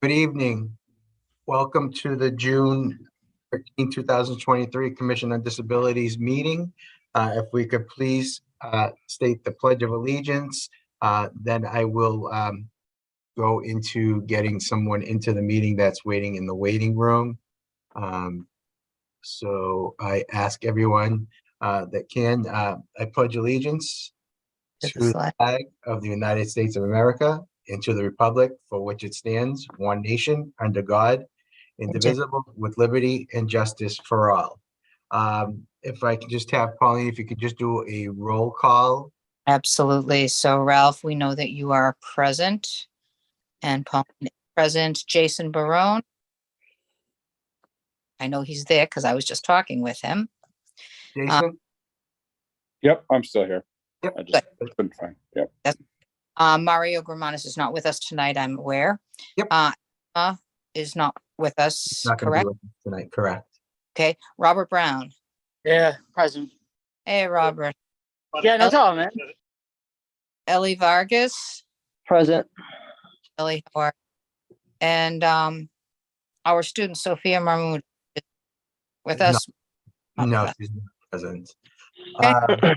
Good evening. Welcome to the June 13, 2023 Commission on Disabilities meeting. If we could please state the Pledge of Allegiance, then I will go into getting someone into the meeting that's waiting in the waiting room. So I ask everyone that can, I pledge allegiance to the flag of the United States of America and to the republic for which it stands, one nation, under God, indivisible, with liberty and justice for all. If I could just have Pauline, if you could just do a roll call. Absolutely. So Ralph, we know that you are present, and Pauline is present. Jason Barone. I know he's there because I was just talking with him. Jason? Yep, I'm still here. Yep. I just couldn't find. Yep. Mario Gramanis is not with us tonight, I'm aware. Yep. Emma is not with us, Not gonna be correct? with us tonight, correct. Okay. Robert Brown. Yeah, present. Hey, Robert. Yeah, no problem, man. Ellie Vargas. Present. Ellie Howard. And our student Sophia Mahmood is with us. No, she's not present. Okay.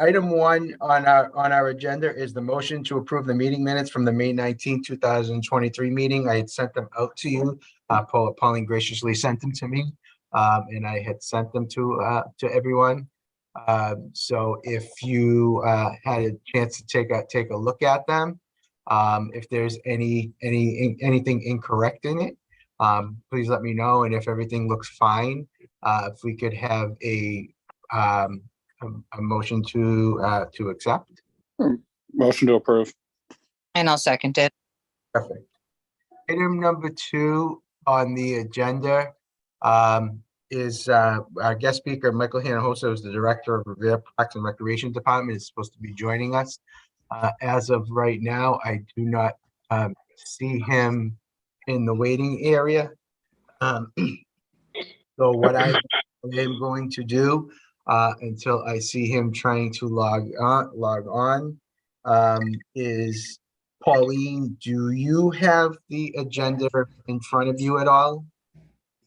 Item 1 on our agenda is the motion to approve the meeting minutes from the May 19, 2023 meeting. I had sent them out to you. Pauline graciously sent them to me, and I had sent them to everyone. So if you had a chance to take a look at them, if there's anything incorrect in it, please let me know. And if everything looks fine, if we could have a motion to accept. Motion to approve. And I'll second it. Perfect. Item number 2 on the agenda is our guest speaker, Michael Hinojosa, who's the Director of Revere Parks and Recreation Department, is supposed to be joining us. As of right now, I do not see him in the waiting area. So what I am going to do until I see him trying to log on is, Pauline, do you have the agenda in front of you at all?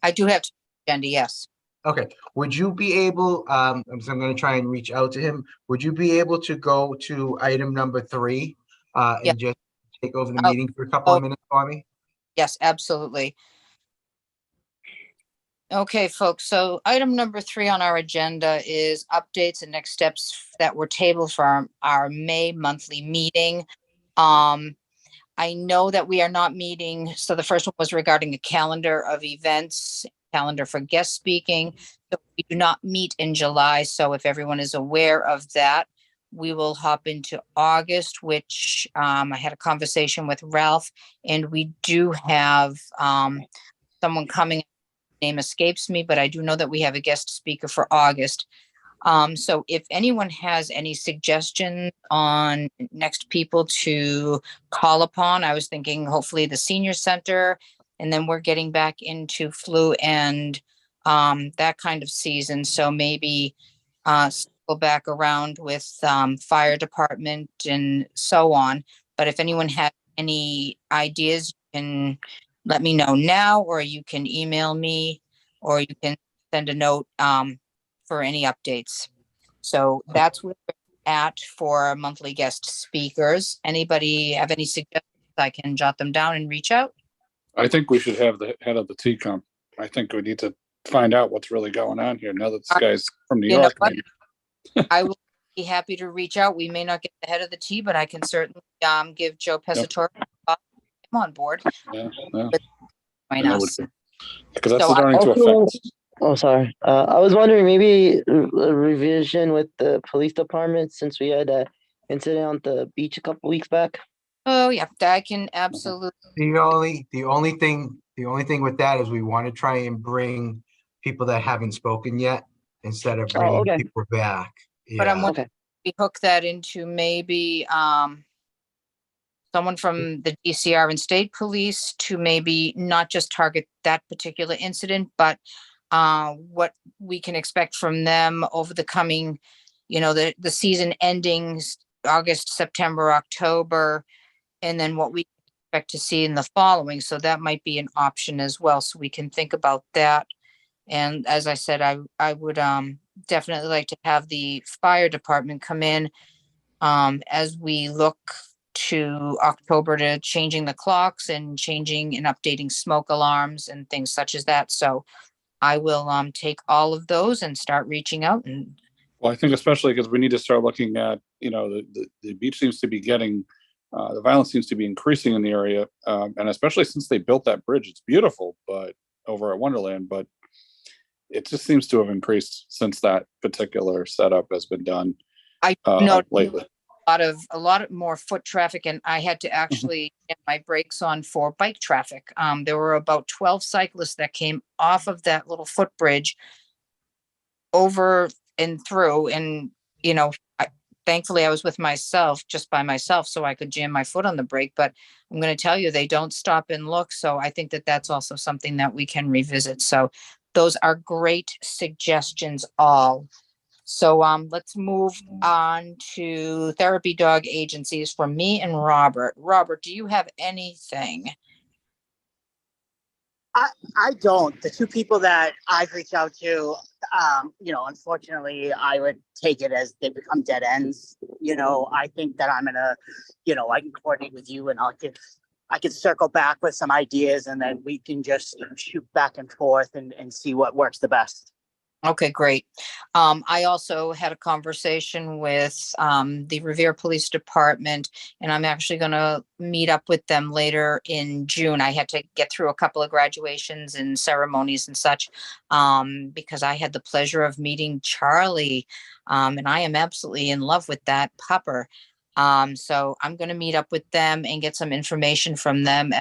I do have agenda, yes. Okay, would you be able, so I'm going to try and reach out to him. Would you be able to go to item number 3 and just take over the meeting for a couple of minutes for me? Yes, absolutely. Okay, folks, so item number 3 on our agenda is updates and next steps that were tabled for our May monthly meeting. I know that we are not meeting. So the first one was regarding a calendar of events, calendar for guest speaking. So we do not meet in July. So if everyone is aware of that, we will hop into August, which I had a conversation with Ralph, and we do have someone coming. Name escapes me, but I do know that we have a guest speaker for August. So if anyone has any suggestions on next people to call upon, I was thinking hopefully the senior center, and then we're getting back into flu and that kind of season. So maybe go back around with fire department and so on. But if anyone has any ideas, you can let me know now, or you can email me, or you can send a note for any updates. So that's where we're at for monthly guest speakers. Anybody have any suggestions? I can jot them down and reach out. I think we should have the head of the TCOM. I think we need to find out what's really going on here now that this guy's from New York. I will be happy to reach out. We may not get the head of the T, but I can certainly give Joe Pesatore on board. Yeah. Because that's starting to affect. Oh, sorry. I was wondering maybe a revision with the police department since we had an incident on the beach a couple weeks back. Oh yeah, I can absolutely. The only thing with that is we want to try and bring people that haven't spoken yet instead of bringing people back. But I'm wondering if we hook that into maybe someone from the DCR and state police to maybe not just target that particular incident, but what we can expect from them over the coming, the season ending August, September, October, and then what we expect to see in the following. So that might be an option as well. So we can think about that. And as I said, I would definitely like to have the fire department come in as we look to October to changing the clocks and changing and updating smoke alarms and things such as that. So I will take all of those and start reaching out. And Well, I think especially because we need to start looking at, the beach seems to be getting, the violence seems to be increasing in the area. And especially since they built that bridge, it's beautiful, but over at Wonderland, but it just seems to have increased since that particular setup has been done I know lately. a lot more foot traffic, and I had to actually get my brakes on for bike traffic. There were about 12 cyclists that came off of that little footbridge over and through, and thankfully I was with myself, just by myself, so I could jam my foot on the brake. But I'm going to tell you, they don't stop and look. So I think that that's also something that we can revisit. So those are great suggestions all. So let's move on to therapy dog agencies for me and Robert. Robert, do you have anything? I don't. The two people that I've reached out to, unfortunately, I would take it as they become dead ends. I think that I'm gonna, I can coordinate with you, and I can circle back with some ideas, and then we can just shoot back and forth and see what works the best. Okay, great. I also had a conversation with the Revere Police Department, and I'm actually going to meet up with them later in June. I had to get through a couple of graduations and ceremonies and such because I had the pleasure of meeting Charlie, and I am absolutely in love with that pupper. So I'm going to meet up with them and get some information from them as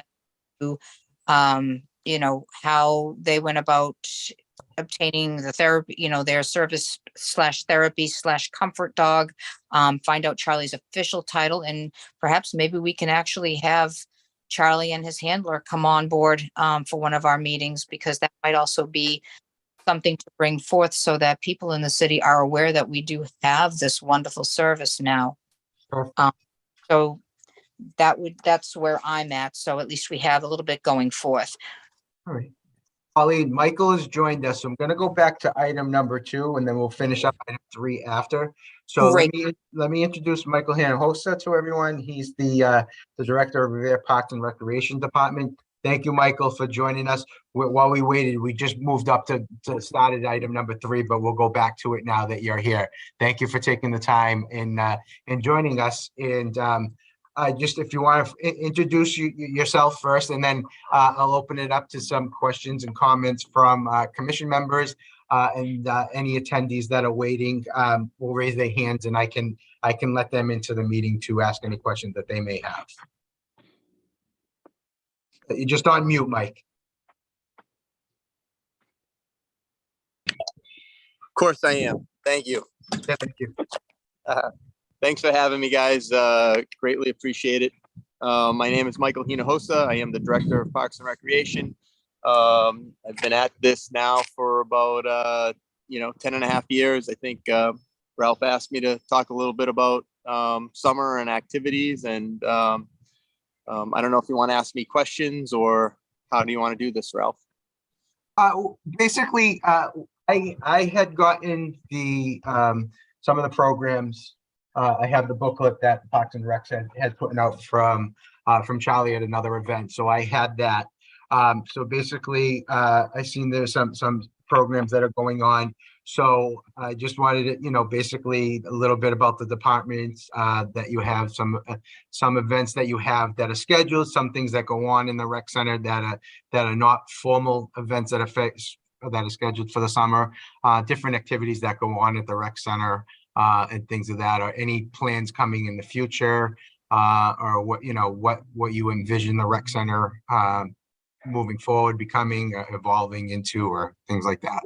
to, how they went about obtaining the therapy, their service/therapy/comfort dog, find out Charlie's official title, and perhaps maybe we can actually have Charlie and his handler come on board for one of our meetings, because that might also be something to bring forth so that people in the city are aware that we do have this wonderful service now. Perfect. So that's where I'm at. So at least we have a little bit going forth. All right. Colleen, Michael has joined us. So I'm going to go back to item number 2, and then we'll finish up item 3 after. So Great. let me introduce Michael Hinojosa to everyone. He's the director of Revere Parks and Recreation Department. Thank you, Michael, for joining us. While we waited, we just moved up to started item number 3, but we'll go back to it now that you're here. Thank you for taking the time and joining us. And just if you want to introduce yourself first, and then I'll open it up to some questions and comments from commission members and any attendees that are waiting will raise their hands, and I can let them into the meeting to ask any questions that they may have. You're just on mute, Mike. Of course I am. Thank you. Yeah, thank you. Thanks for having me, guys. Greatly appreciate it. My name is Michael Hinojosa. I am the Director of Parks and Recreation. I've been at this now for about, 10 and a half years. I think Ralph asked me to talk a little bit about summer and activities. And I don't know if you want to ask me questions, or how do you want to do this, Ralph? Basically, I had gotten the some of the programs. I have the booklet that Parks and Rec had put out from Charlie at another event. So I had that. So basically, I seen there's some programs that are going on. So I just wanted to, basically a little bit about the departments that you have, some events that you have that are scheduled, some things that go on in the rec center that are not formal events that are scheduled for the summer, different activities that go on at the rec center. And things of that, or any plans coming in the future, or what you envision the rec center moving forward, becoming, evolving into, or things like that.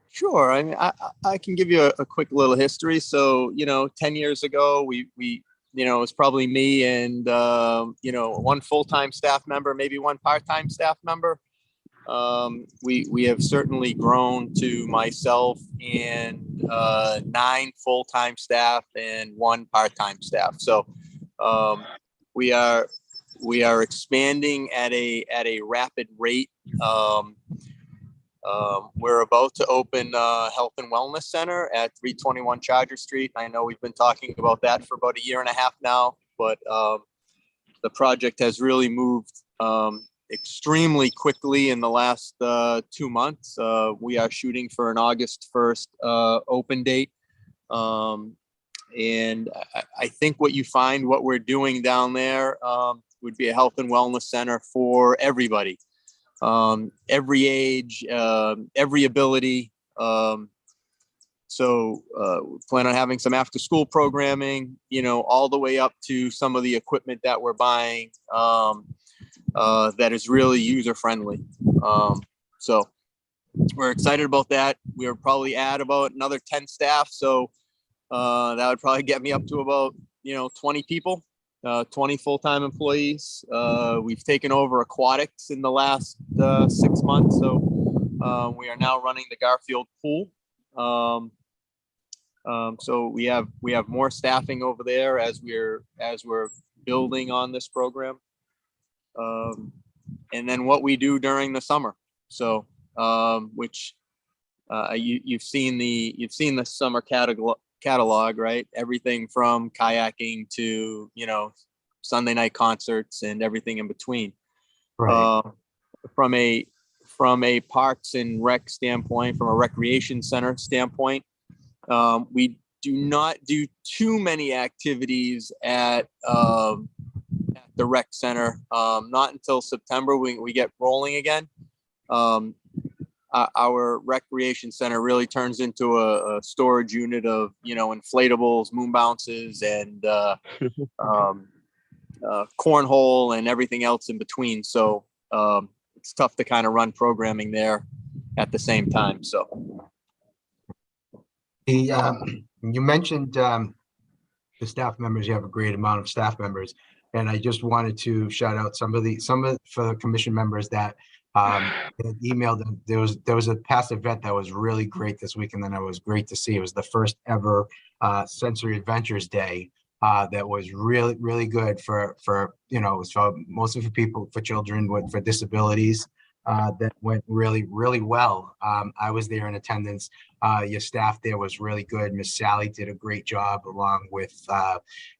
Sure. I mean, I can give you a quick little history. So, 10 years ago, we it was probably me and, one full-time staff member, maybe one part-time staff member. We have certainly grown to myself and 9 full-time staff and 1 part-time staff. So we are we are expanding at a rapid rate. We're about to open a health and wellness center at 321 Charger Street. I know we've been talking about that for about a year and a half now, but the project has really moved extremely quickly in the last 2 months. We are shooting for an August 1st open date. And I think what you find, what we're doing down there would be a health and wellness center for everybody. Every age, every ability. So we plan on having some after school programming, you know, all the way up to some of the equipment that we're buying that is really user friendly. So we're excited about that. We'll probably add about another 10 staff. So that would probably get me up to about, 20 people. 20 full-time employees. We've taken over aquatics in the last 6 months. So we are now running the Garfield pool. So we have more staffing over there as we're building on this program. And then what we do during the summer. So which you've seen the summer catalog, right? Everything from kayaking to, Sunday night concerts and everything in between. Right. From a parks and rec standpoint, from a recreation center standpoint, we do not do too many activities at the rec center. Not until September we get rolling again. Our recreation center really turns into a storage unit of, inflatables, moon bounces, and cornhole and everything else in between. So it's tough to kind of run programming there at the same time. So you mentioned the staff members. You have a great amount of staff members, and I just wanted to shout out some for the commission members that emailed them. There was a past event that was really great this week, and then it was great to see. It was the first ever Sensory Adventures Day that was really, really good for mostly for people, for children for disabilities. That went really, really well. I was there in attendance. Your staff there was really good. Miss Sally did a great job, along with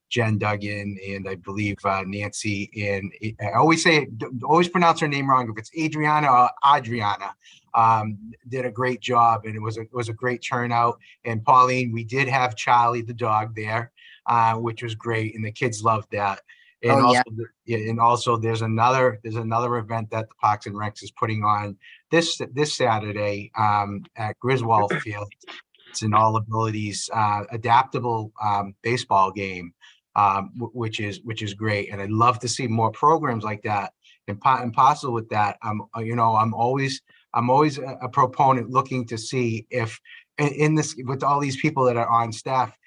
Jen Duggan, and I believe Nancy, and I always pronounce her name wrong if it's Adriana or Adriana. Did a great job, and it was a great turnout. And Pauline, we did have Charlie the dog there, which was great, and the kids loved that. And also there's another event that the Parks and Recs is putting on this Saturday at Griswold Field. It's an all abilities adaptable baseball game, which is great, and I'd love to see more programs like that. And possible with that, I'm always a proponent looking to see if in this, with all these people that are on staff,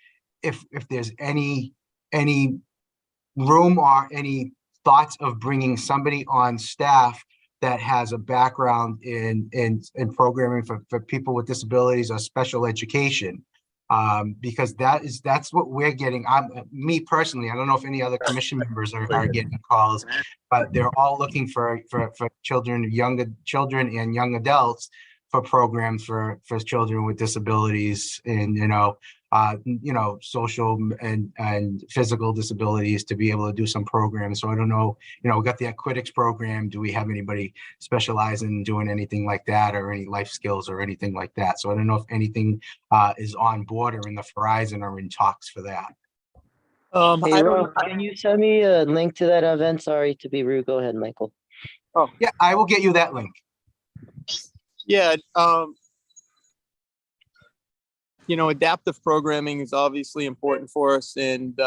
if there's any room or any thoughts of bringing somebody on staff that has a background in programming for people with disabilities or special education, because that's what we're getting. Me personally, I don't know if any other commission members are getting calls, but they're all looking for children, younger children and young adults, for programs for children with disabilities and social and physical disabilities, to be able to do some programs. So I don't know, we got the aquatics program. Do we have anybody specializing in doing anything like that, or any life skills or anything like that? So I don't know if anything is on board or in the horizon or in talks for that. Hey, Ro, can you send me a link to that event? Sorry to be rude. Go ahead, Michael. Oh yeah, I will get you that link. Yeah. Adaptive programming is obviously important for us, and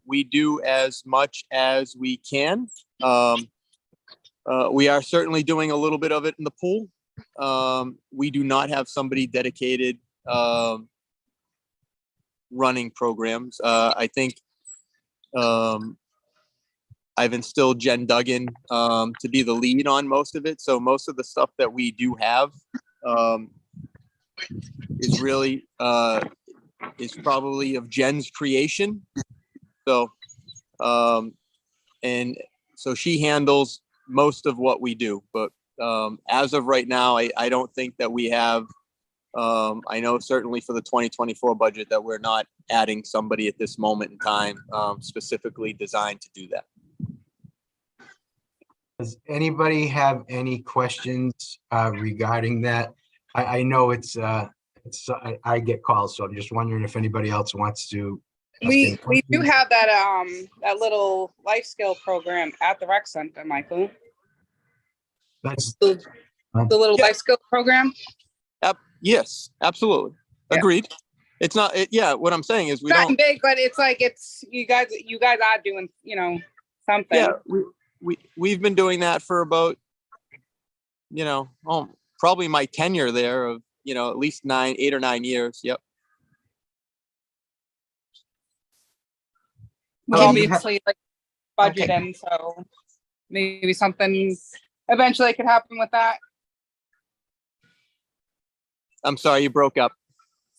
we do as much as we can. We are certainly doing a little bit of it in the pool. We do not have somebody dedicated running programs. I think I've instilled Jen Duggan to be the lead on most of it. So most of the stuff that we do have is really is probably of Jen's creation. So and so she handles most of what we do, but as of right now, I don't think that we have, I know certainly for the 2024 budget that we're not adding somebody at this moment in time specifically designed to do that. Does anybody have any questions regarding that? I know I get calls, so I'm just wondering if anybody else wants to. ask any We do questions. have that little life skill program at the rec center, Michael. That's, The little Yeah. life skill program. Yes, absolutely. Yeah. Agreed. It's not, yeah, what I'm saying is we Not don't, big, but it's like you guys are doing, something. yeah, we've been doing that for about, probably my tenure there of, at least 8 or 9 years. Yep. Well, Can you obviously, like budget, Okay. and so maybe something eventually could happen with that. I'm sorry, you broke up.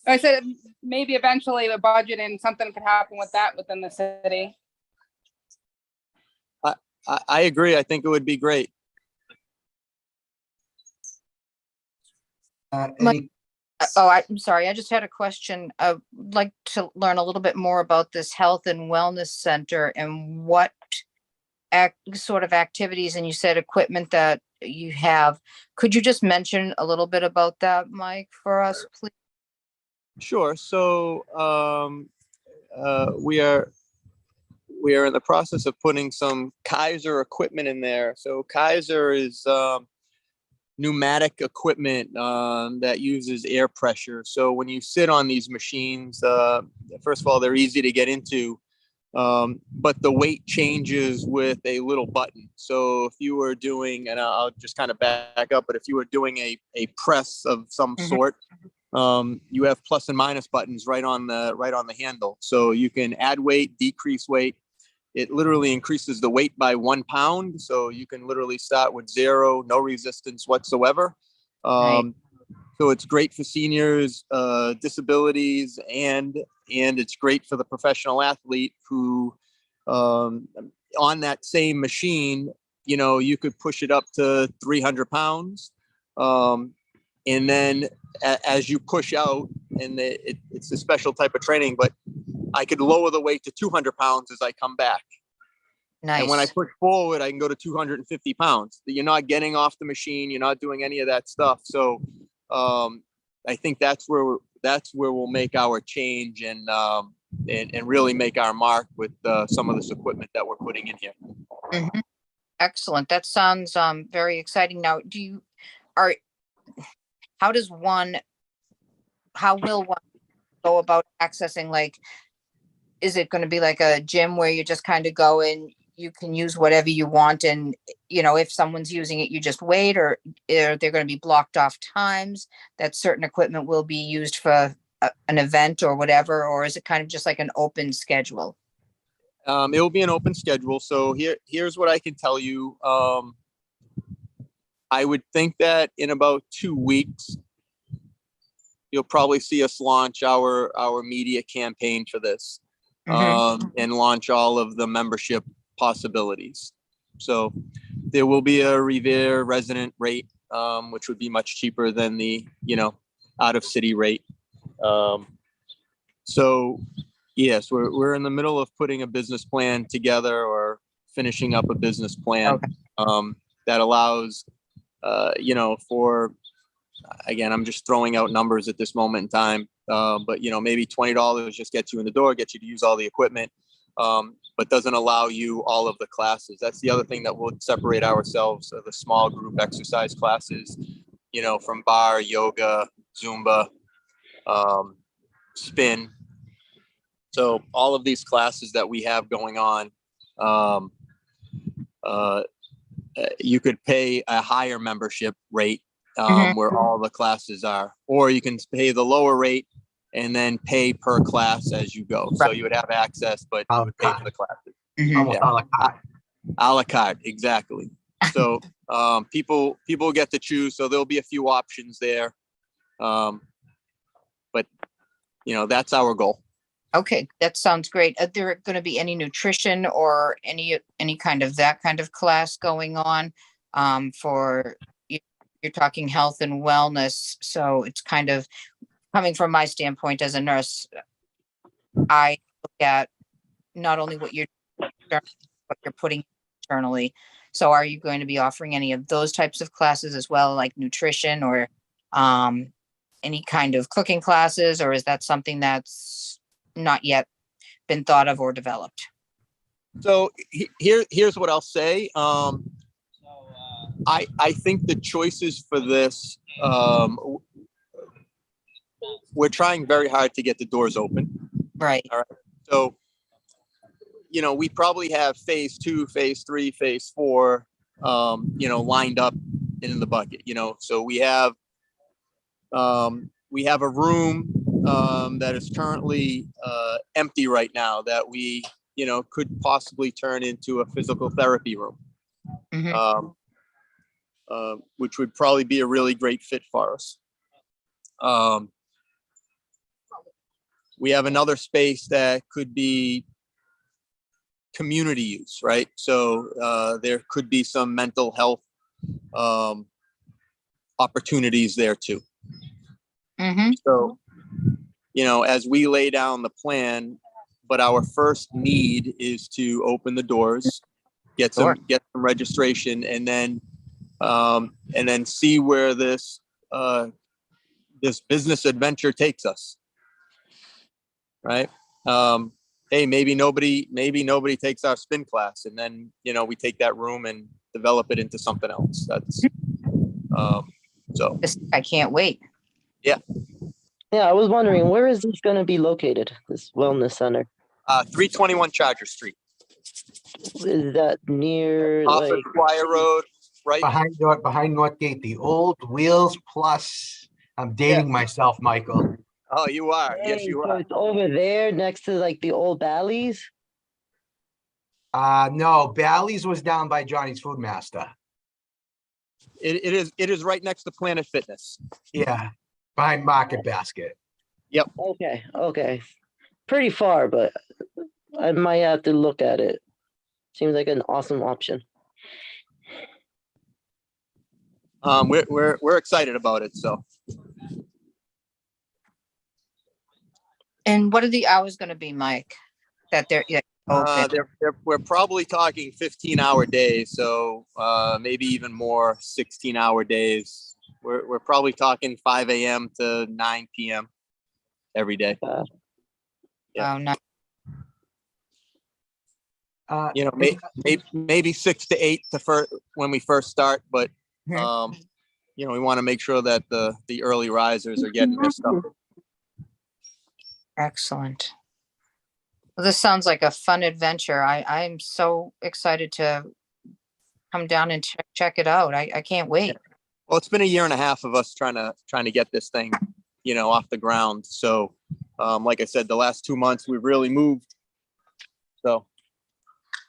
I said maybe eventually the budget and something could happen with that within the city. I agree. I think it would be great. any, I'm sorry. I just had a question. I'd like to learn a little bit more about this health and wellness center and what sort of activities, and you said equipment that you have. Could you just mention a little bit about that, Mike, for us, please? Sure. So we are in the process of putting some Kaiser equipment in there. So Kaiser is pneumatic equipment that uses air pressure. So when you sit on these machines, first of all, they're easy to get into, but the weight changes with a little button. So if you were doing, and I'll just kind of back up, but if you were doing a press of some sort, you have plus and minus buttons right on the handle. So you can add weight, decrease weight. It literally increases the weight by 1 pound. So you can literally start with 0, no resistance whatsoever. Right. So it's great for seniors, disabilities, and it's great for the professional athlete who, on that same machine, you could push it up to 300 pounds. And then as you push out, and it's a special type of training, but I could lower the weight to 200 pounds as I come back. Nice. And when I push forward, I can go to 250 pounds. You're not getting off the machine. You're not doing any of that stuff. So I think that's where we'll make our change and really make our mark with some of this equipment that we're putting in here. Mhm. Excellent. That sounds very exciting. Now, how will one go about accessing, like, is it going to be like a gym where you just kind of go in, you can use whatever you want, and if someone's using it, you just wait, or are there going to be blocked off times that certain equipment will be used for an event or whatever, or is it kind of just like an open schedule? It will be an open schedule. So here's what I can tell you. I would think that in about 2 weeks, you'll probably see us launch our media campaign for this, and launch all of the membership possibilities. So there will be a Revere resident rate, which would be much cheaper than the out of city rate. So yes, we're in the middle of putting a business plan together, or finishing up a business plan that allows for, again, I'm just throwing out numbers at this moment in time, but maybe $20 just gets you in the door, gets you to use all the equipment, but doesn't allow you all of the classes. That's the other thing that will separate ourselves, the small group exercise classes, from bar, yoga, Zumba, spin. So all of these classes that we have going on, you could pay a higher membership rate, where all the classes are, or you can pay the lower rate and then pay per class as you go. So you would have access, but A la pay for carte. the classes. almost Yeah. a la carte. A la carte, exactly. So people get to choose. So there'll be a few options there, but that's our goal. Okay, that sounds great. Are there going to be any nutrition or any kind of that kind of class going on? For you're talking health and wellness, so it's kind of coming from my standpoint as a nurse. I look at not only what you're but you're putting internally. So are you going to be offering any of those types of classes as well, like nutrition or any kind of cooking classes, or is that something that's not yet been thought of or developed? So here's what I'll say. I think the choices for this, we're trying very hard to get the doors open. Right. All right. So, we probably have phase 2, phase 3, phase 4, lined up in the bucket, so we have a room that is currently empty right now that we, could possibly turn into a physical therapy room, Mhm. which would probably be a really great fit for us. We have another space that could be community use, right? So there could be some mental health opportunities there too. Mhm. So, as we lay down the plan, but our first need is to open the doors, get Sure. some registration, and then see where this business adventure takes us. Right. Hey, maybe nobody takes our spin class, and then we take that room and develop it into something else. That's so. I can't wait. Yeah, I was wondering, where is this going to be located, this wellness center? 321 Charger Street. Is that near, Off of like, Squire Road, right? Behind Northgate, the old Wheels Plus. I'm dating myself, Michael. Oh, you are. Yes, hey, you so are. it's over there next to like the old Bally's? No, Bally's was down by Johnny's Food Master. It is right next to Planet Fitness. Yeah, behind Market Basket. Okay. Pretty far, but I might have to look at it. Seems like an awesome option. We're excited about it. So. And what are the hours going to be, Mike? That they're open. We're probably talking 15-hour days, so maybe even more 16-hour days. We're probably talking 5 a.m. to 9 p.m. every day. Oh, no. Maybe 6 to 8 when we first start, but we want to make sure that the early risers are getting their stuff. Excellent. Well, this sounds like a fun adventure. I'm so excited to come down and check it out. I can't wait. Well, it's been a year and a half of us trying to get this thing, off the ground. So, like I said, the last 2 months we've really moved. So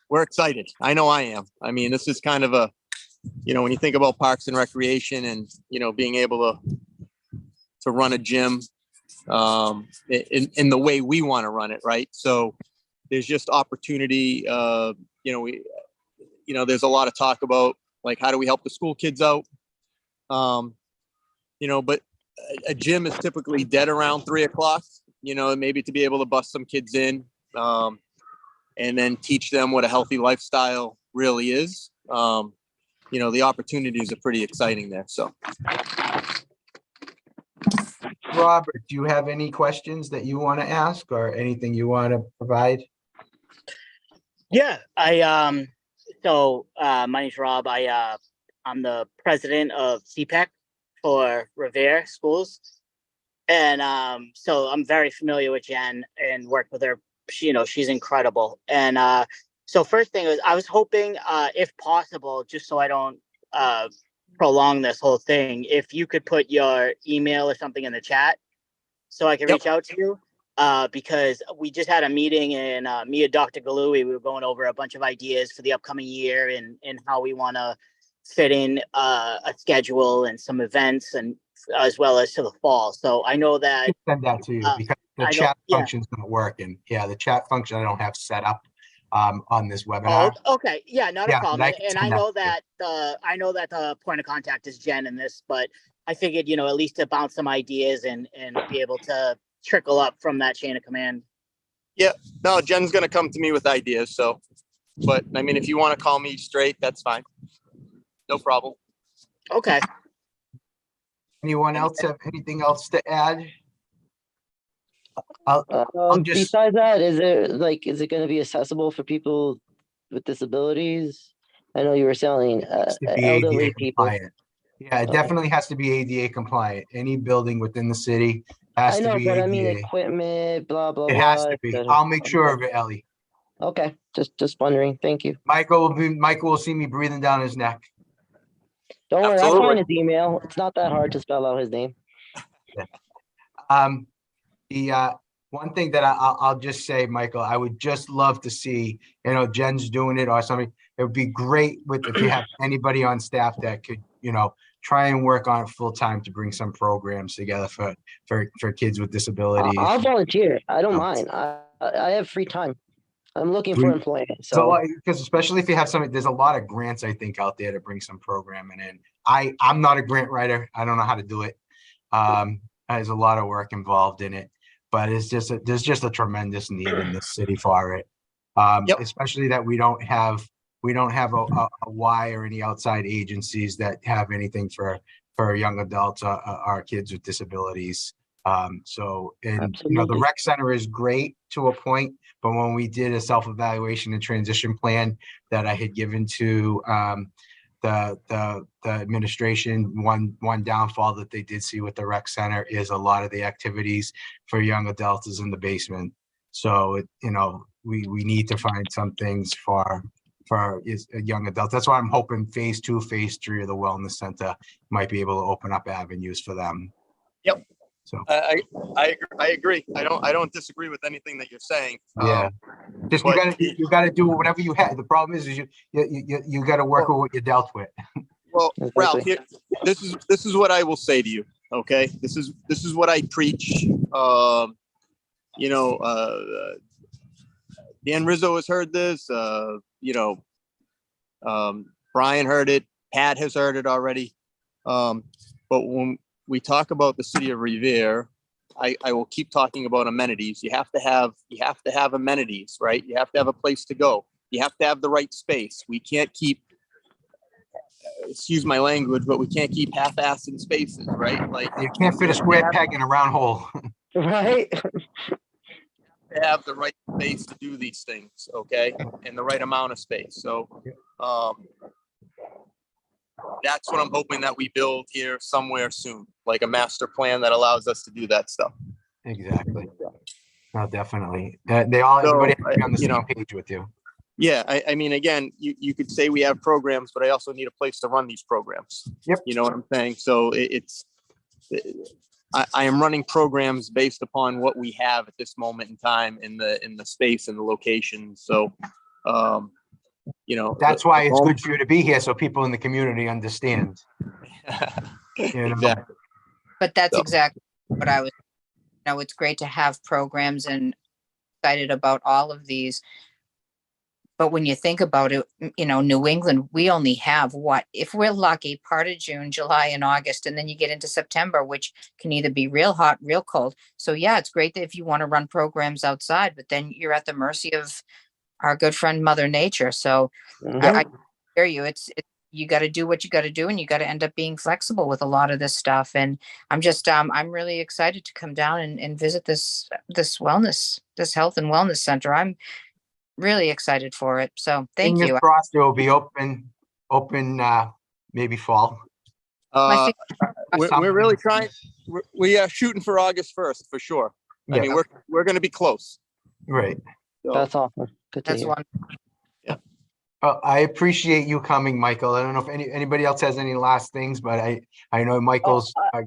we're excited. I know I am. I mean, this is kind of a, when you think about Parks and Recreation and, being able to run a gym in the way we want to run it, right? So there's just opportunity. There's a lot of talk about like how do we help the school kids out, but a gym is typically dead around 3 o'clock. Maybe to be able to bust some kids in, and then teach them what a healthy lifestyle really is. The opportunities are pretty exciting there. So. Robert, do you have any questions that you want to ask or anything you want to provide? Yeah, my name's Rob. I'm the president of CPEC for Revere Schools. And so I'm very familiar with Jen and worked with her. She's incredible. And so first thing was I was hoping, if possible, just so I don't prolong this whole thing, if you could put your email or something in the chat so I can reach out to you. Because we just had a meeting and me and Dr. Galui, we were going over a bunch of ideas for the upcoming year and how we want to fit in a schedule and some events and as well as to the fall. So I know that Send that to you because the I don't- chat yeah. function's not working. Yeah, the chat function I don't have set up on this Oh, webinar. okay, yeah, not a Yeah, but problem. I can And I send that know to you. that the point of contact is Jen in this, but I figured, at least to bounce some ideas and be able to trickle up from that chain of command. No, Jen's gonna come to me with ideas, so, but I mean, if you want to call me straight, that's fine. No problem. Okay. Anyone else have anything else to add? I'll just- Besides that, is it going to be accessible for people with disabilities? I know you were selling Has to be elderly ADA people. compliant. Yeah, it Okay. definitely has to be ADA compliant. Any building within the city has I to know, be but I mean ADA. equipment, blah blah It blah. has to be. etc. I'll make sure of it, Ellie. Okay, just wondering. Thank you. Michael will see me breathing down his neck. Don't worry, I'll Absolutely. find his email. It's not that hard to spell out his name. The one thing that I'll just say, Michael, I would just love to see, Jen's doing it or something. It would be great if you have anybody on staff that could, try and work on it full time to bring some programs together for kids with disabilities. I'll volunteer. I don't Oh. mind. I have free time. I'm looking for We- employment. So, So because especially if you have something, there's a lot of grants, I think, out there to bring some programming in. I'm not a grant writer. I don't know how to do it. There's a lot of work involved in it, but there's just a tremendous need in this city for it. Yep. Especially that we don't have a Y or any outside agencies that have anything for young adults or kids with disabilities. So, and the Absolutely. rec center is great to a point, but when we did a self-evaluation and transition plan that I had given to the administration, one downfall that they did see with the rec center is a lot of the activities for young adults is in the basement. So, we need to find some things for young adults. That's why I'm hoping phase 2, phase 3 of the wellness center might be able to open up avenues for them. Yep. So, I agree. I don't disagree with anything that you're saying. yeah. Just but you gotta do whatever you have. The problem is you gotta work with what you dealt with. Well, Exactly. Ralph, here, this is what I will say to you. Okay, this is what I preach. Dan Rizzo has heard this. Brian heard it. Pat has heard it already. But when we talk about the city of Revere, I will keep talking about amenities. You have to have amenities, right? You have to have a place to go. You have to have the right space. We can't keep, excuse my language, but we can't keep half-assed spaces, right? Like You can't fit a square peg in a round hole. Right. to have the right space to do these things, okay, and the right amount of space. So that's what I'm hoping that we build here somewhere soon, like a master plan that allows us to do that stuff. Exactly. No, definitely. So, Everybody has to be on the you same know, page with you. Yeah, I mean, again, you could say we have programs, but I also need a place to run these programs. Yep. You know what I'm saying? So I am running programs based upon what we have at this moment in time in the space and the location. So, That's why it's good for you to be here, so people in the community understand. Exactly. But that's So- exactly what I was, it's great to have programs and excited about all of these. But when you think about it, New England, we only have if we're lucky, part of June, July and August, and then you get into September, which can either be real hot, real cold. So yeah, it's great that if you want to run programs outside, but then you're at the mercy of our good friend, Mother Nature. So yeah, I hear you. You got to do what you got to do, and you got to end up being flexible with a lot of this stuff. And I'm just, I'm really excited to come down and visit this health and wellness center. I'm really excited for it. So thank Fingers you. crossed it will be open, maybe fall. My We're really trying. We are shooting for August 1st for sure. I Yeah, mean, we're going to be close. right. So, That's awesome. Good to That's hear. one. I appreciate you coming, Michael. I don't know if anybody else has any last things, but I know Michael's. I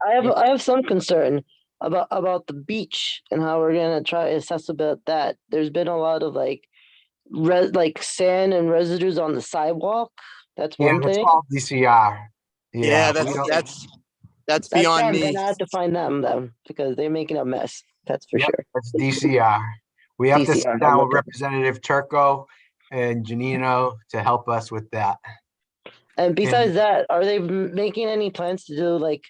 have some concern about the beach and how we're gonna try to assess about that. There's been a lot of like sand and residues on the sidewalk. That's Yeah, one that's thing. called DCR. yeah, we don't- that's That's beyond them. me. Then I have to find them because they're making a mess. That's for Yep, sure. that's DCR. We have to DCR, sit down with okay. Representative Turco and Janino to help us with that. And besides that, are they making any plans to do like,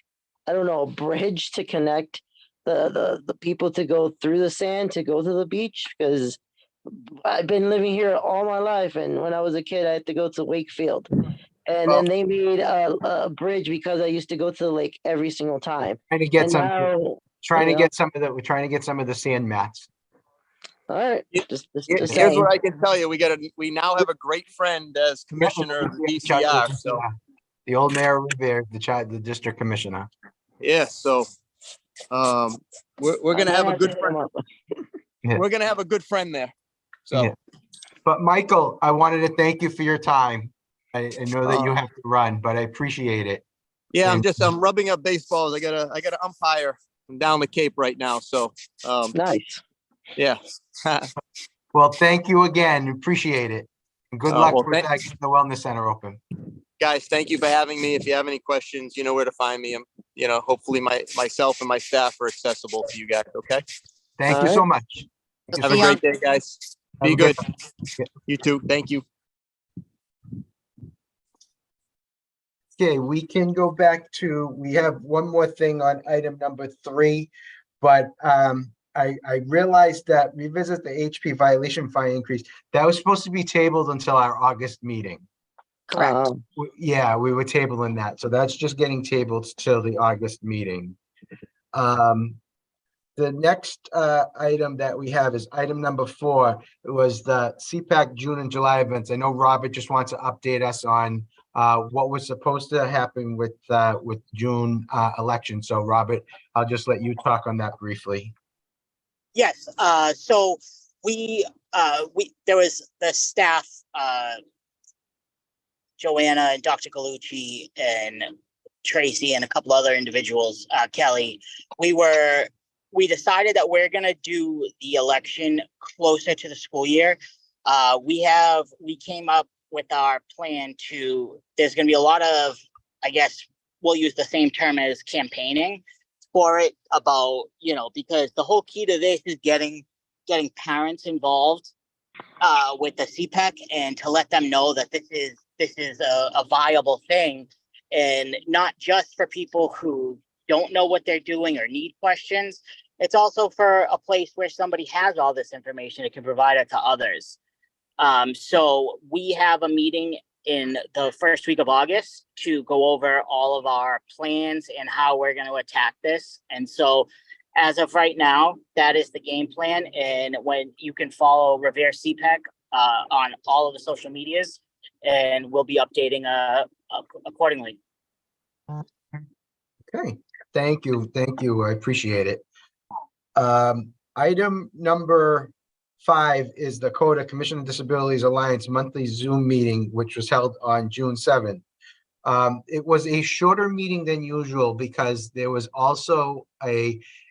I don't know, a bridge to connect the people to go through the sand to go to the beach? Because I've been living here all my life, and when I was a kid, I had to go to Wakefield, and Well- then they made a bridge because I used to go to the lake every single time. Trying to get And some, now, trying to you know. get some of the, we're trying to get some of the sand mats. All right, Here- just Here's saying. what I can tell you. We now have a great friend as commissioner of the DCR. So The old mayor of Revere, the district commissioner. yeah, so we're I gonna might have a to good hit 'em friend. up. Yeah. We're gonna have a good friend there. So Yeah. But Michael, I wanted to thank you for your time. I know that you have to run, but I appreciate it. yeah, And- I'm rubbing up baseballs. I gotta umpire. I'm down the Cape right now. So Nice. yeah. Well, thank you again. Appreciate it. And good luck Well, with that, getting the wellness center open. Guys, thank you for having me. If you have any questions, you know where to find me. Hopefully myself and my staff are accessible to you guys. Okay. Thank All you so right. much. Thank you Have so a much. great day, guys. Have Be a good good. You too. Thank you. Okay, we can go back to, we have one more thing on item number 3, but I realized that revisit the HP violation fine increase, that was supposed to be tabled until our August meeting. Correct. Yeah, we were tabling that, so that's just getting tabled till the August meeting. The next item that we have is item number 4. It was the CPAC June and July events. I know Robert just wants to update us on what was supposed to happen with June election. So Robert, I'll just let you talk on that briefly. Yes, so there was the staff, Joanna and Dr. Galucci and Tracy and a couple other individuals, Kelly, we decided that we're gonna do the election closer to the school year. We came up with our plan there's gonna be a lot of, I guess, we'll use the same term as campaigning for it about, because the whole key to this is getting parents involved with the CPEC and to let them know that this is a viable thing, and not just for people who don't know what they're doing or need questions. It's also for a place where somebody has all this information and can provide it to others. So we have a meeting in the first week of August to go over all of our plans and how we're going to attack this. And so as of right now, that is the game plan. And when you can follow Revere CPEC on all of the social medias, and we'll be updating accordingly. Okay, thank you. I appreciate it. Item number 5 is the CODA Commission on Disabilities Alliance monthly Zoom meeting, which was held on June 7th. It was a shorter meeting than usual because there was also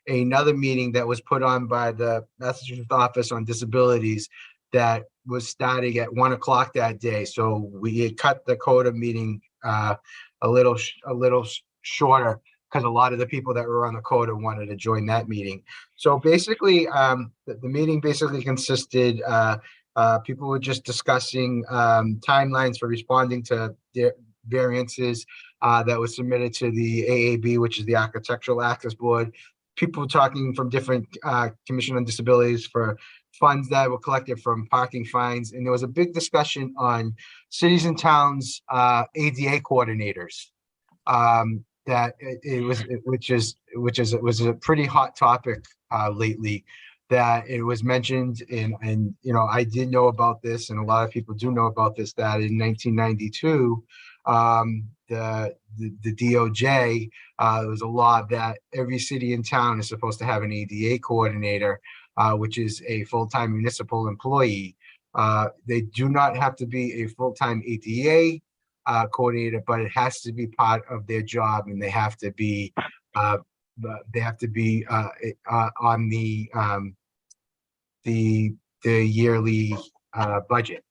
another meeting that was put on by the Massachusetts Office on Disabilities that was starting at 1 o'clock that day. So we had cut the CODA meeting a little shorter because a lot of the people that were on the CODA wanted to join that meeting. So basically, the meeting basically consisted, people were just discussing timelines for responding to variances that was submitted to the AAB, which is the Architectural Access Board. People talking from different Commission on Disabilities for funds that were collected from parking fines. And there was a big discussion on cities and towns ADA coordinators. It was a pretty hot topic lately, that it was mentioned and I did know about this, and a lot of people do know about this, that in 1992 the DOJ, there was a law that every city and town is supposed to have an ADA coordinator, which is a full-time municipal employee. They do not have to be a full-time ADA coordinator, but it has to be part of their job, and they have to be on the yearly budget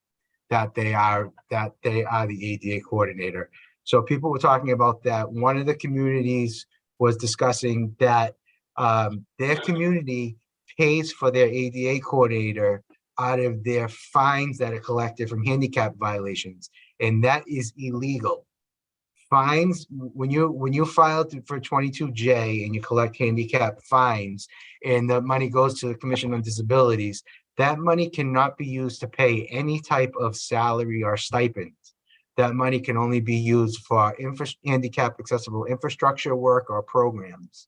that they are the ADA coordinator. So people were talking about that. One of the communities was discussing that their community pays for their ADA coordinator out of their fines that are collected from handicap violations, and that is illegal. Fines, when you file for 22J and you collect handicap fines, and the money goes to the Commission on Disabilities, that money cannot be used to pay any type of salary or stipend. That money can only be used for handicap accessible infrastructure work or programs.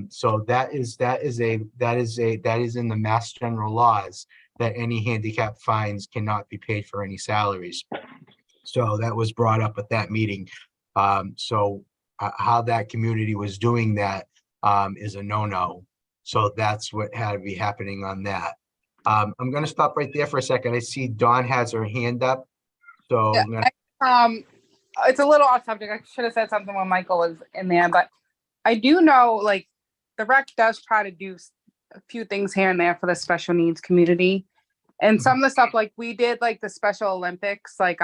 So that is in the Mass General laws, that any handicap fines cannot be paid for any salaries. So that was brought up at that meeting. How that community was doing that is a no-no. So that's what had to be happening on that. I'm gonna stop right there for a second. I see Dawn has her hand up. So Yeah, I'm gonna- It's a little off subject. I should have said something when Michael was in there, but I do know like the rec does try to do a few things here and there for the special needs community. And some of the stuff like we did like the Special Olympics like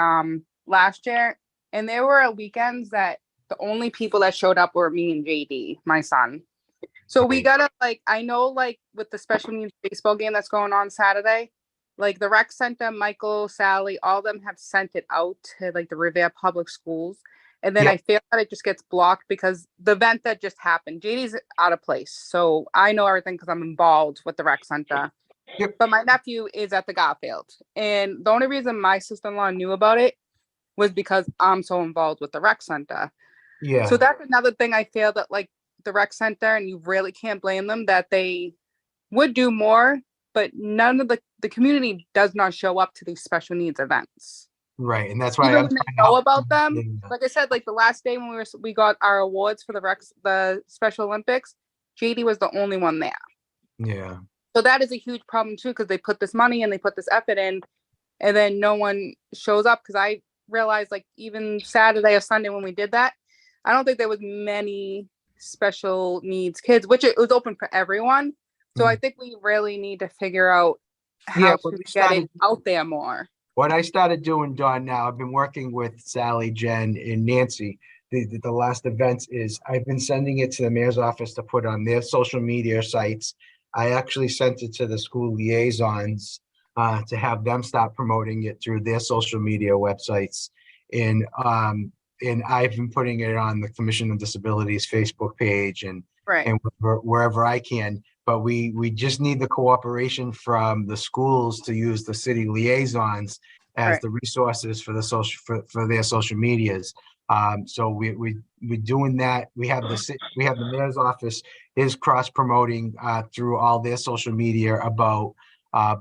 last year, and there were weekends that the only people that showed up were me and JD, my son. So we gotta like, I know like with the special needs baseball game that's going on Saturday, like the rec center, Michael, Sally, all of them have sent it out to like the Revere Public Schools. And then Yep. I feel that it just gets blocked because the event that just happened, JD's out of place. So I know everything because I'm involved with the rec center. Yep. But my nephew is at the Garfield. And the only reason my sister-in-law knew about it was because I'm so involved with the rec center. Yeah, So that's another thing I feel that like the rec center, and you really can't blame them, that they would do more, but none of the community does not show up to these special needs events. right. And that's why Even I'm when they trying to know help about them, Yeah. like I said, like the last day when we got our awards for the Special Olympics, JD was the only one there. Yeah, So that is a huge problem too, because they put this money and they put this effort in, and then no one shows up. Because I realized like even Saturday or Sunday when we did that, I don't think there was many special needs kids, which it was open for everyone. So I think we really need to figure out Yeah, how when to we get started- it out there more. What I started doing, Dawn, now, I've been working with Sally, Jen, and Nancy. The last events is I've been sending it to the mayor's office to put on their social media sites. I actually sent it to the school liaisons to have them start promoting it through their social media websites. And I've been putting it on the Commission on Disabilities Facebook page and Right. wherever I can. But we just need the cooperation from the schools to use the city liaisons as Right. the resources for the for their social medias. So we're doing that. We have the mayor's office is cross promoting through all their social media about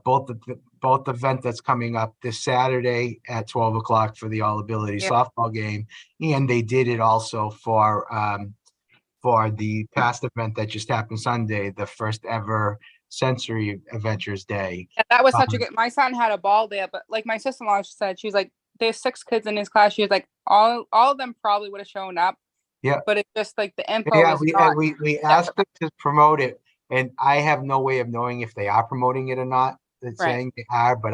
both event that's coming up this Saturday at 12 o'clock for the All Ability Yeah. softball game, and they did it also for the past event that just happened Sunday, the first ever Sensory Adventures Day. Yeah, that was such a good. My son had a ball there, but like my sister-in-law said, she was like, "There's 6 kids in his class." She was like, "All of them probably would have shown up." Yeah. But it's just like the info Yeah, is not. we asked them to promote it, and I have no way of knowing if they are promoting it or not. They're Right. saying they are, but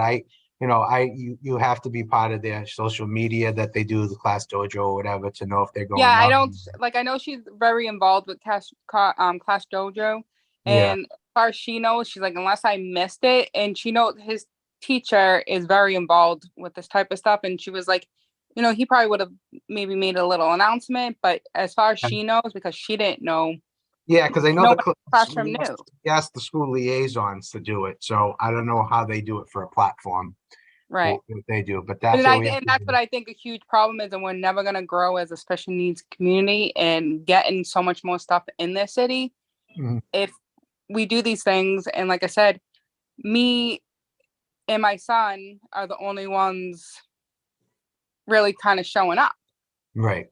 you have to be part of their social media that they do, the Class Dojo or whatever, to know if they're going Yeah, I up. don't like. I know she's very involved with Class Dojo, Yeah. and as far as she knows, she's like, unless I missed it, and she knows his teacher is very involved with this type of stuff, and she was like, he probably would have maybe made a little announcement, but as far as she knows, because she didn't know, Yeah, because I know no the one in the classroom knew. we asked the school liaisons to do it, so I don't know how they do it for a platform. Right. What they do, but that's And, what we have to that's do. what I think a huge problem is, and we're never going to grow as a special needs community and getting so much more stuff in this city Mhm. if we do these things. And like I said, me and my son are the only ones really kind of showing up. Right.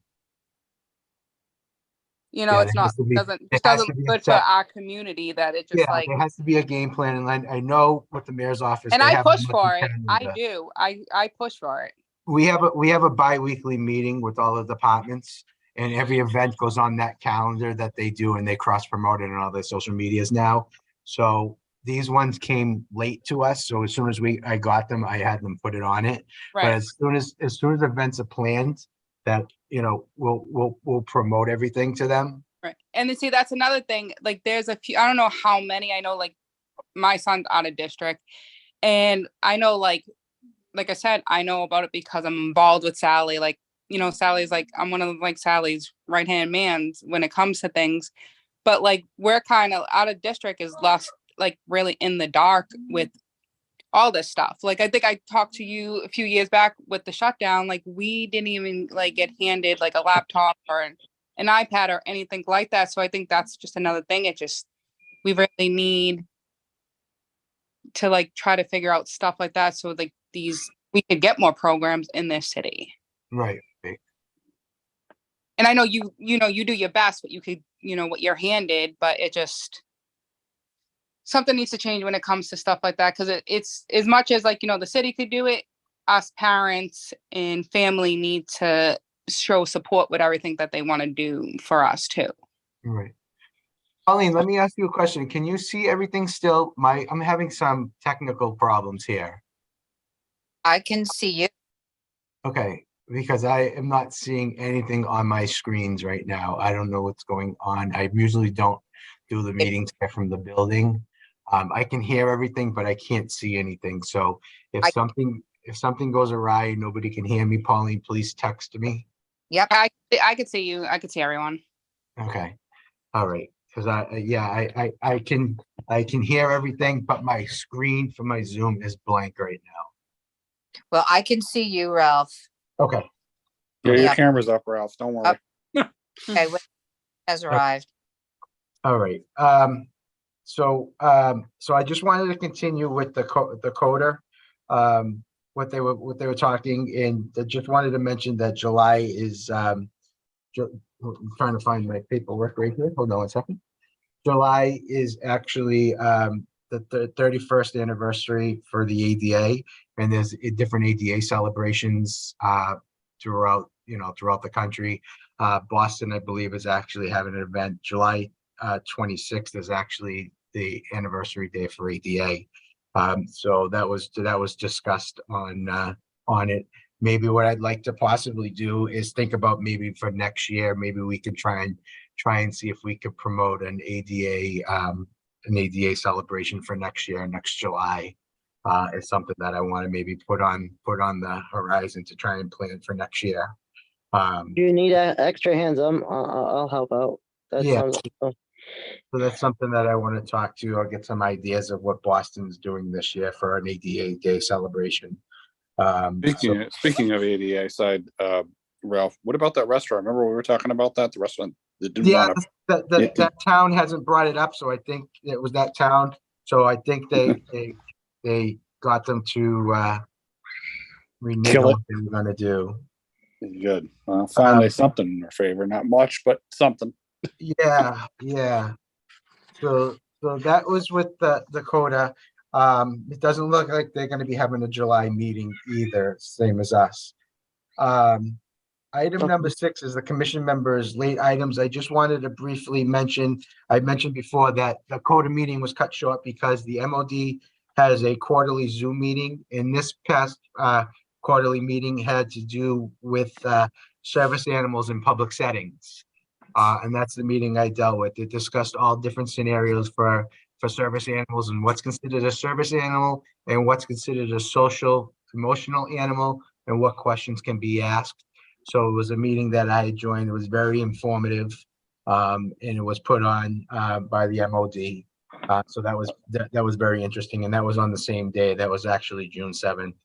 It's there not has to be- doesn't there just has doesn't to be a good for set- our community that it just Yeah, like. there has to be a game plan, and I know with the mayor's office. And they I have a push for monthly it. I calendar. do. I push for it. We have a bi-weekly meeting with all the departments, and every event goes on that calendar that they do, and they cross promote it on all their social medias now. So these ones came late to us, so as soon as I got them, I had them put it on it. But Right. as soon as events are planned, that we'll promote everything to them. Right. And then see, that's another thing. Like there's a few, I don't know how many, I know like my son's out of district. And I know, like I said, I know about it because I'm involved with Sally. Like, Sally's like, I'm one of like Sally's right-hand man when it comes to things. But like, we're kind of out of district is lost, like really in the dark with all this stuff. Like, I think I talked to you a few years back with the shutdown. Like, we didn't even like get handed like a laptop or an iPad or anything like that. So I think that's just another thing. We really need to like try to figure out stuff like that. So like we could get more programs in this city. Right. And I know you do your best, but you could, what you're handed, but it just, something needs to change when it comes to stuff like that. Cause it's as much as like, the city could do it, us parents and family need to show support with everything that they want to do for us too. Right. Pauline, let me ask you a question. Can you see everything still? I'm having some technical problems here. I can see you. Okay, because I am not seeing anything on my screens right now. I don't know what's going on. I usually don't do the meetings here from the building. I can hear everything, but I can't see anything. So if something goes awry, nobody can hear me, Pauline, please text me. Yep. I could see you. I could see everyone. Okay, all right. Because I can hear everything, but my screen for my Zoom is blank right now. Well, I can see you, Ralph. Okay. Yeah, your Yep. camera's up, Ralph. Don't worry. Okay, has arrived. All right. So I just wanted to continue with the coder, what they were talking, and I just wanted to mention that July is I'm trying to find my paperwork right here. Hold on one second. July is actually the 31st anniversary for the ADA, and there's different ADA celebrations throughout the country. Boston, I believe, is actually having an event. July 26th is actually the anniversary day for ADA. So that was discussed on it. Maybe what I'd like to possibly do is think about maybe for next year, maybe we can try and see if we could promote an ADA celebration for next year, next July. Is something that I want to maybe put on the horizon to try and plan for next year. Do you need extra hands? I'll help out. That Yeah. sounds awesome. So that's something that I want to talk to. I'll get some ideas of what Boston's doing this year for an ADA Day celebration. Speaking of ADA side, Ralph, what about that restaurant? Remember we were talking about that? The restaurant that didn't Yeah, want to. that town hasn't brought it up, so I think it was that town. So I think they got them to renege Kill on it. what they were going to do. Good. Well, finally something in their favor. Not much, but something. Yeah. So that was with the Dakota. It doesn't look like they're going to be having a July meeting either, same as us. Item number 6 is the commission members' late items. I just wanted to briefly mention, I mentioned before that the CODA meeting was cut short because the MOD has a quarterly Zoom meeting. And this past quarterly meeting had to do with service animals in public settings. And that's the meeting I dealt with. It discussed all different scenarios for service animals and what's considered a service animal and what's considered a social, emotional animal and what questions can be asked. So it was a meeting that I joined. It was very informative, and it was put on by the MOD. So that was very interesting, and that was on the same day. That was actually June 7th.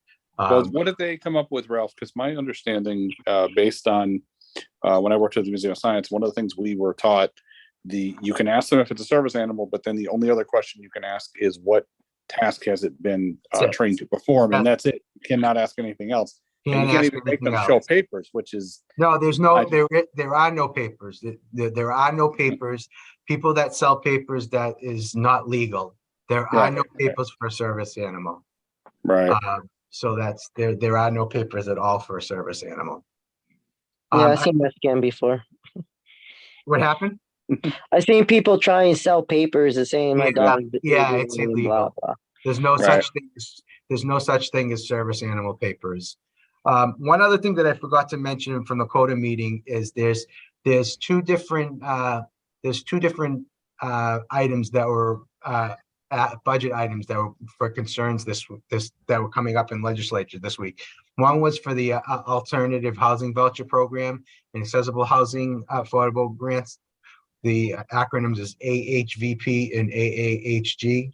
Well, what did they come up with, Ralph? Because my understanding, based on when I worked at the Museum of Science, one of the things we were taught, you can ask them if it's a service animal, but then the only other question you can ask is what task has it been trained to perform, and that's it. You cannot ask anything else. And you can't even make them show papers, which is no. There are no papers. There are no papers. People that sell papers, that is not legal. There are no papers for a service animal. Right. So that's there are no papers at all for a service animal. Yeah, I've seen that scam before. What happened? I've seen people try and sell papers and saying my dog. Yeah, it's illegal. Blah, blah. There's no such thing. There's no such thing as service animal papers. One other thing that I forgot to mention from the CODA meeting is there's two different items that were budget items that were for concerns that were coming up in legislature this week. One was for the alternative housing voucher program and accessible housing affordable grants. The acronyms is AHVP and AAHG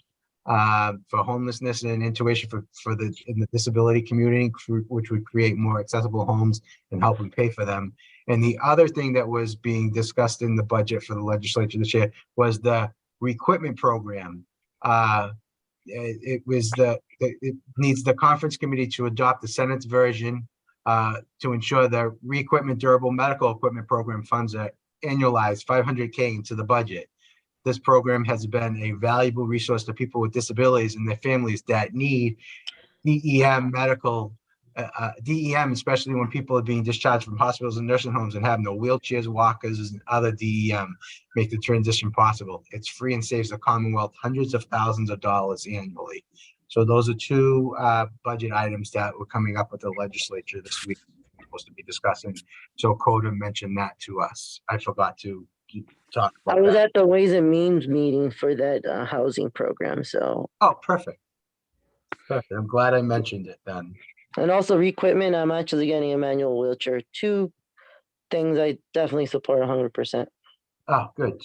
for homelessness and intuition for the in the disability community, which would create more accessible homes and help them pay for them. And the other thing that was being discussed in the budget for the legislature this year was the re-equipment program. It needs the conference committee to adopt the Senate's version to ensure the re-equipment durable medical equipment program funds are annualized $500K into the budget. This program has been a valuable resource to people with disabilities and their families that need DEM DEM, especially when people are being discharged from hospitals and nursing homes and have no wheelchairs, walkers, and other DEM, make the transition possible. It's free and saves the Commonwealth hundreds of thousands of dollars annually. So those are two budget items that were coming up with the legislature this week. We're supposed to be discussing. So Coda mentioned that to us. I forgot to talk I about was that. at the Ways and Means meeting for that housing program, so. Oh, perfect. Perfect. I'm glad I mentioned it then. And also re-equipment, I'm actually getting a manual wheelchair. Two things I definitely support 100%. Oh, good.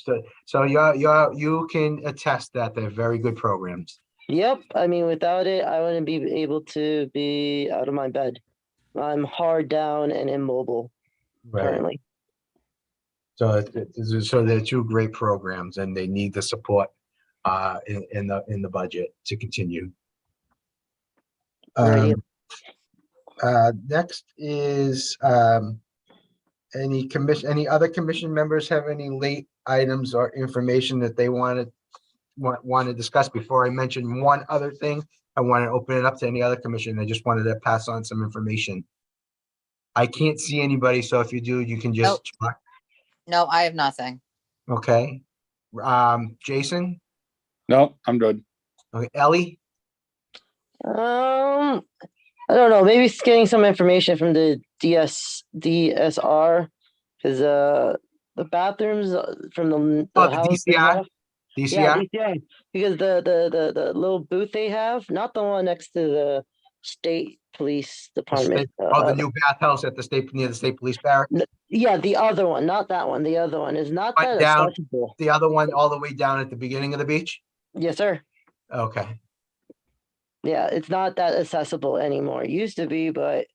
So you can attest that they're very good programs. Yep, I mean, without it, I wouldn't be able to be out of my bed. I'm hard down and immobile currently. So they're two great programs, and they need the support in the budget to continue. Right. Next is any other commission members have any late items or information that they want to discuss? Before I mention one other thing, I want to open it up to any other commission. I just wanted to pass on some information. I can't see anybody, so if you do, you can just talk. No, I have nothing. Okay. Jason? No, I'm good. Okay. Ellie? I don't know. Maybe it's getting some information from the DSR, because the bathrooms from the house they DCR? have. DCR? Yeah, DCR. Because the little booth they have, not the one next to the state police department. The new bathhouse at near the state police barracks. Yeah, the other one, not that one. The other one is not that Down, accessible. the other one all the way down at the beginning of the beach. Yes, sir. Okay. Yeah, it's not that accessible anymore. It used to be, but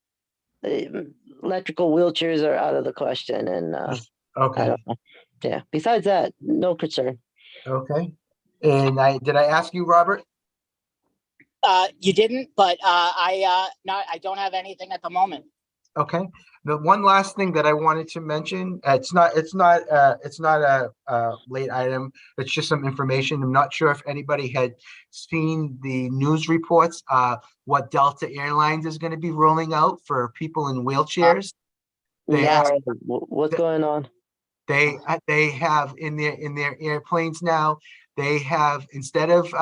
electrical wheelchairs are out of the question. And I Okay. don't know. Yeah. Besides that, no concern. Okay. And did I ask you, Robert? You didn't, but I don't have anything at the moment. Okay. The one last thing that I wanted to mention, it's not a late item. It's just some information. I'm not sure if anybody had seen the news reports, what Delta Airlines is going to be rolling out for people in wheelchairs. What's going on? They have in their airplanes now, they have instead of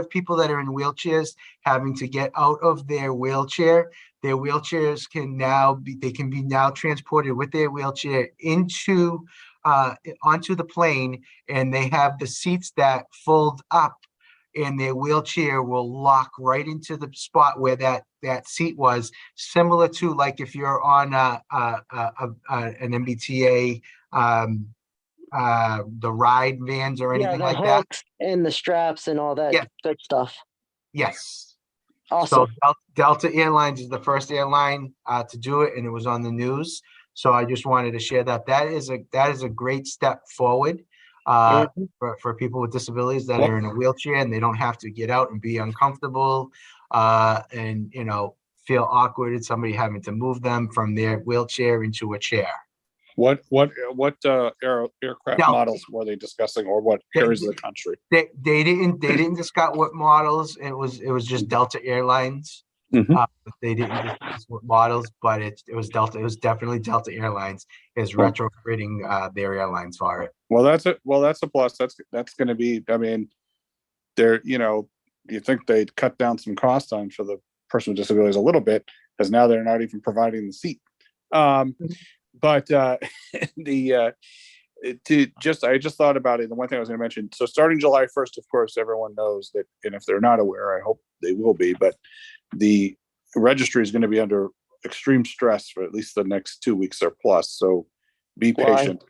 people that are in wheelchairs having to get out of their wheelchairs can now be transported with their wheelchair into onto the plane, and they have the seats that fold up, and their wheelchair will lock right into the spot where that seat was, similar to like if you're on an MBTA, the ride vans or anything like that. Hooks and the straps and all that good stuff. Yes. Awesome. So Delta Airlines is the first airline to do it, and it was on the news. So I just wanted to share that. That is a great step forward for people with disabilities that are in a wheelchair, and they don't have to get out and be uncomfortable and feel awkward at somebody having to move them from their wheelchair into a chair. What aircraft models were they discussing, or what areas of the country? They didn't discuss what models. It was just Delta Airlines. They didn't discuss what models, but it was Delta. It was definitely Delta Airlines is retrofitting their airlines for it. Well, that's a plus. That's going to be. I mean, you think they'd cut down some costs on for the person with disabilities a little bit, because now they're not even providing the seat. But I just thought about it. The one thing I was going to mention, so starting July 1st, of course, everyone knows that, and if they're not aware, I hope they will be, but the registry is going to be under extreme stress for at least the next 2 weeks or plus. So be Why? patient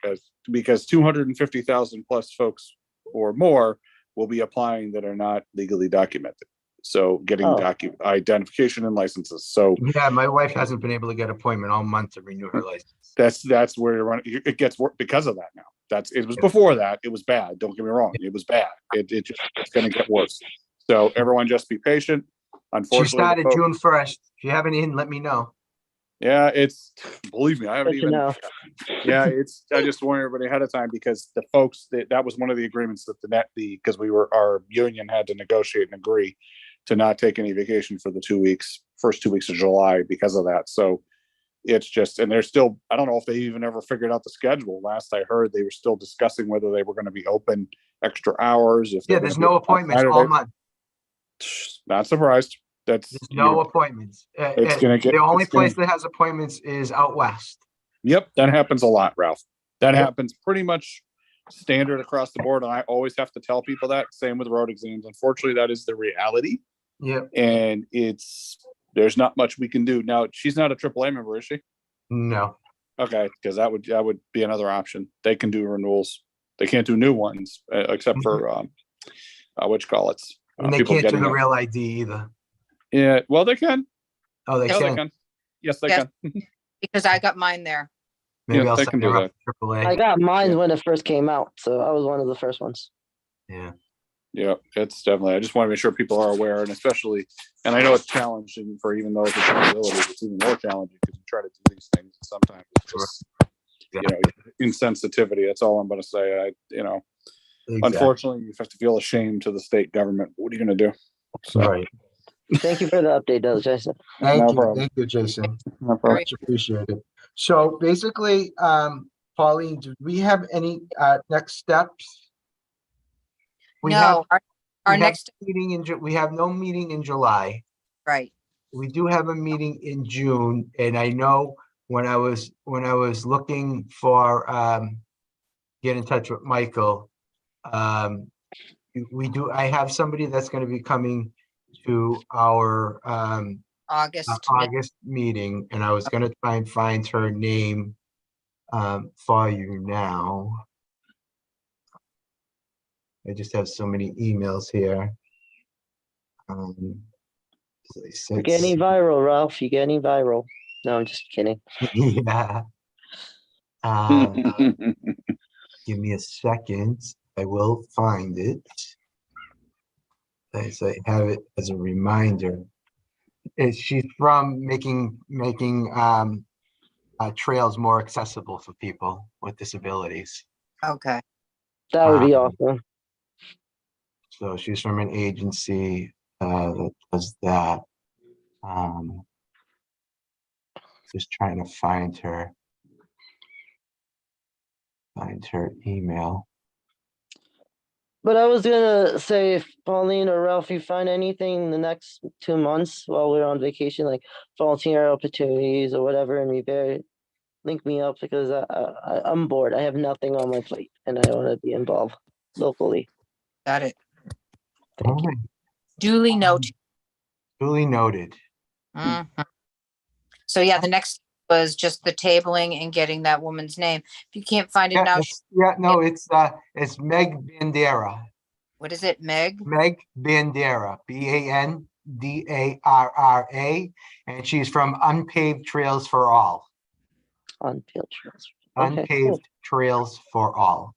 because 250,000 plus folks or more will be applying that are not legally documented. So getting Oh. identification and licenses. So Yeah, my wife hasn't been able to get an appointment all month to renew her license. that's where it gets worse because of that now. It was before that, it was bad. Don't get me wrong, it was bad. It's going to get worse. So everyone just be patient. She Unfortunately, started June 1st. If you have any in, let me know. yeah, believe me, I haven't Good to even. know. Yeah, I just warn everybody ahead of time because the folks that was one of the agreements that because our union had to negotiate and agree to not take any vacation for the first 2 weeks of July because of that. So it's just, and they're still, I don't know if they even ever figured out the schedule. Last I heard, they were still discussing whether they were going to be open extra hours. Yeah, there's no appointments all month. Not surprised. There's no appointments. The only place that has appointments is out west. Yep, that happens a lot, Ralph. That happens pretty much standard across the board. And I always have to tell people that. Same with road exams. Unfortunately, that is the reality. Yeah. And there's not much we can do. Now, she's not a AAA member, is she? No. Okay, because that would be another option. They can do renewals. They can't do new ones, except for what you call it. And they can't do the real ID either. Yeah, well, they can. Oh, they can. Yes, they Yes. can. Because I got mine there. Maybe Yeah, I'll they send can do her up to AAA. I got mine when it first came out, so I was one of the first ones. Yeah. Yeah, it's definitely. I just want to make sure people are aware, and especially, and I know it's challenging for even those with disabilities. It's even more challenging because you try to do these things, and sometimes it's just, insensitivity. That's all I'm going to say. Unfortunately, you have to feel ashamed to the state government. What are you going to do? So, Right. Thank you for the update, though, Jason. Thank problem. you, Jason. no problem. Much appreciated. So basically, Pauline, do we have any next steps? We No, our we have next, meeting we have no meeting in July. right. We do have a meeting in June, and I know when I was looking for get in touch with Michael, I have somebody that's going to be coming to our August meeting, and I was going to try and find her name for you now. I just have so many emails here. You're getting viral, Ralph. You're getting viral. No, I'm just kidding. Yeah. Give me a second. I will find it. I have it as a reminder. She's from making trails more accessible for people with disabilities. Okay. That would be awesome. So she's from an agency that does that. Just trying to find her email. But I was gonna say, if Pauline or Ralph, you find anything in the next 2 months while we're on vacation, like volunteer opportunities or whatever in Revere, link me up because I'm bored. I have nothing on my plate and I want to be involved locally. Got it. Thank you. Duly noted. Duly noted. Mhm. So yeah, the next was just the tabling and getting that woman's name. If you can't find it now, It's Meg Bandera. what is it, Meg? Meg Bandera, Bandara, and she's from Unpaved Trails for All. Unpaved trails. Okay, Unpaved Trails for All.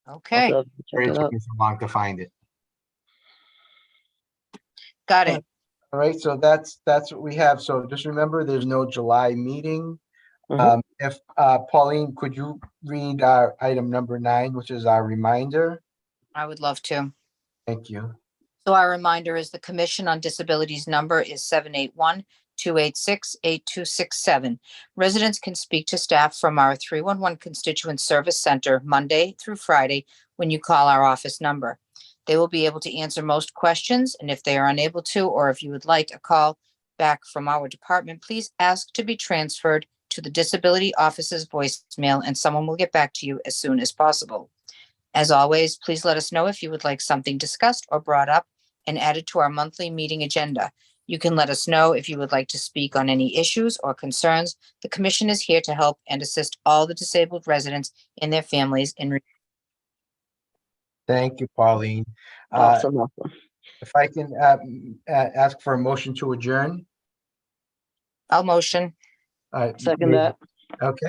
Okay, I'll check It it took out. me so long to find it. got it. All right, so that's what we have. So just remember, there's no July meeting. Mhm. If Pauline, could you read item number 9, which is our reminder? I would love to. Thank you. So our reminder is the Commission on Disabilities number is 781-286-8267. Residents can speak to staff from our 311 Constituent Service Center Monday through Friday when you call our office number. They will be able to answer most questions, and if they are unable to, or if you would like a call back from our department, please ask to be transferred to the Disability Office's voicemail and someone will get back to you as soon as possible. As always, please let us know if you would like something discussed or brought up and added to our monthly meeting agenda. You can let us know if you would like to speak on any issues or concerns. The commission is here to help and assist all the disabled residents and their families in. Thank you, Pauline. Awesome. Awesome. If I can ask for a motion to adjourn. I'll motion. Second that. Okay.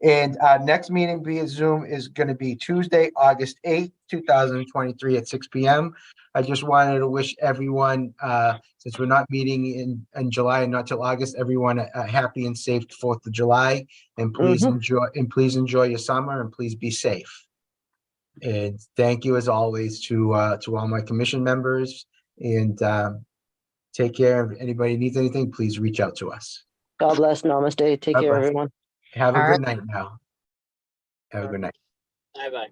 And our next meeting via Zoom is going to be Tuesday, August 8th, 2023 at 6 p.m. I just wanted to wish everyone, since we're not meeting in July and not till August, everyone a happy and safe 4th of July. And please enjoy your summer and please be safe. And thank you as always to all my commission members, and take care. If anybody needs anything, please reach out to us. God bless. Namaste. Take God care, bless. everyone. Have a All good right. night now. Have a good night. Bye-bye.